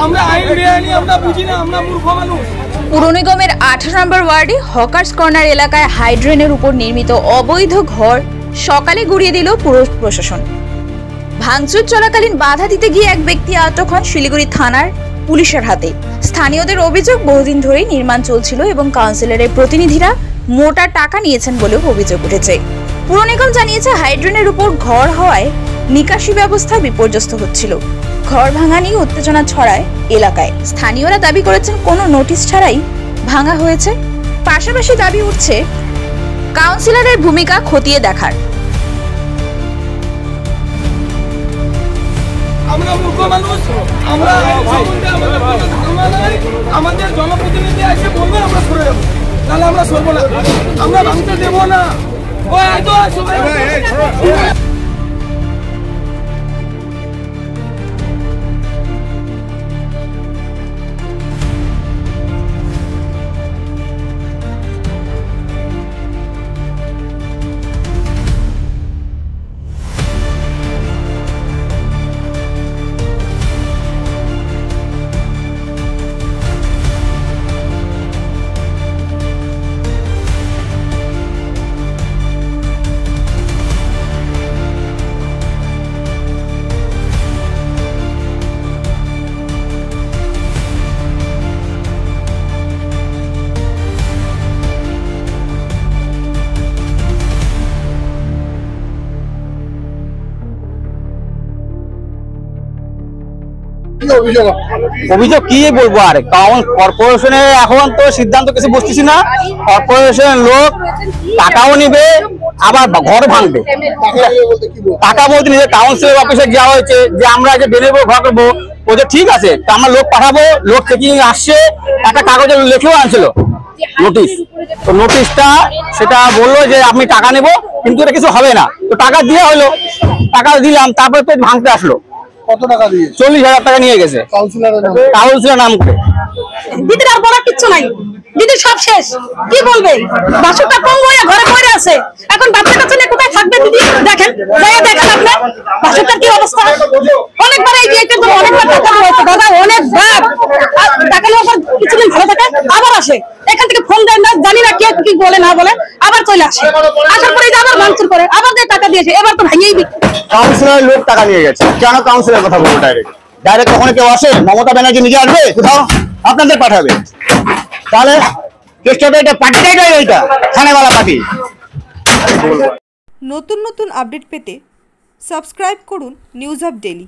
আমরা আইন বেআইনি আমরা বুঝি না, আমরা মূর্খ মানুষ। পুর নিগমের 18 নম্বর ওয়ার্ডে হকার্স কর্নার এলাকায় হাইড্রেনের উপর নির্মিত অবৈধ ঘর সকালে গুড়িয়ে দিল পুর প্রশাসন। ভাঙচুর চলাকালীন বাধা দিতে গিয়ে এক ব্যক্তি আটক হন শিলিগুড়ি থানার পুলিশের হাতে। স্থানীয়দের অভিযোগ, বহুদিন ধরেই নির্মাণ চলছিল এবং কাউন্সিলরের প্রতিনিধিরা মোটা টাকা নিয়েছেন বলেও অভিযোগ উঠেছে। পুর নিগম জানিয়েছে, হাইড্রেনের উপর ঘর হওয়ায় নিকাশি ব্যবস্থা বিপর্যস্ত হচ্ছিল। ঘর ভাঙা নিয়ে উত্তেজনা ছড়ায় এলাকায়। স্থানীয়রা দাবি করেছেন কোনো নোটিশ ছাড়াই ভাঙা হয়েছে। পাশাপাশি দাবি উঠছে কাউন্সিলরের ভূমিকা খতিয়ে দেখার। আমরা মূর্খ মানুষ, আমরা আমাদের জনপ্রতিনিধি এসে বলবে আমরা সরে যাবো, তাহলে আমরা সরবো না, আমরা ভাঙতে দেবো না। অভিযোগ কি বলবো, আর কর্পোরেশনে এখন তো সিদ্ধান্ত কিছু বুঝতেছি না। কর্পোরেশনের লোক টাকাও নিবে, আবার ঘর ভাঙবে। টাকা বলতে নিজের কাউন্সিলর অফিসে যাওয়া হয়েছে যে আমরা যে বেরোবো ঘর করবো, ওদের ঠিক আছে, তা আমরা লোক পাঠাবো। লোক চেকিং আসছে, একটা কাগজে লিখেও আনছিল নোটিশ। তো নোটিশটা সেটা বললো যে আপনি টাকা নেবো, কিন্তু এটা কিছু হবে না। তো টাকা দিয়ে হলো, টাকা দিলাম, তারপরে তো ভাঙতে আসলো। কত টাকা দিয়ে? 40,000 টাকা নিয়ে গেছে কাউন্সিলর নাম করে। দিদির আর বলার কিচ্ছু নাই, দিদির সব শেষ। কি বলবে, বাসুটা কম হয়ে ঘরে পড়ে আছে, এখন বাচ্চা কাচ্চা নিয়ে কোথায় থাকবে? দিদি দেখেন, দেখেন আপনি বাসুটার কি অবস্থা। অনেকবার এই বিয়েটার জন্য অনেকবার টাকা হয়েছে দাদা, অনেকবার টাকা নেওয়ার পর কিছুদিন ভালো থাকে, আবার আসে। এখান থেকে ফোন দেয় না, জানি না কে কি বলে না বলে, আবার চলে আসে। আসার পরে আবার ভাঙচুর করে, আবার টাকা দিয়েছে, এবার তো ভাঙিয়েই কাউন্সিলর লোক টাকা নিয়ে গেছে। কেন কাউন্সিলর কথা বলবো? ডাইরেক্ট কখনো কেউ আসে? মমতা ব্যানার্জি নিজে আসবে কোথাও, আপনাদের পাঠাবে। তাহলে চেষ্টাটা এটা পার্টিটাই নয়, ওইটা খানেওয়ালা পার্টি। নতুন নতুন আপডেট পেতে সাবস্ক্রাইব করুন নিউজ আপ ডেইলি।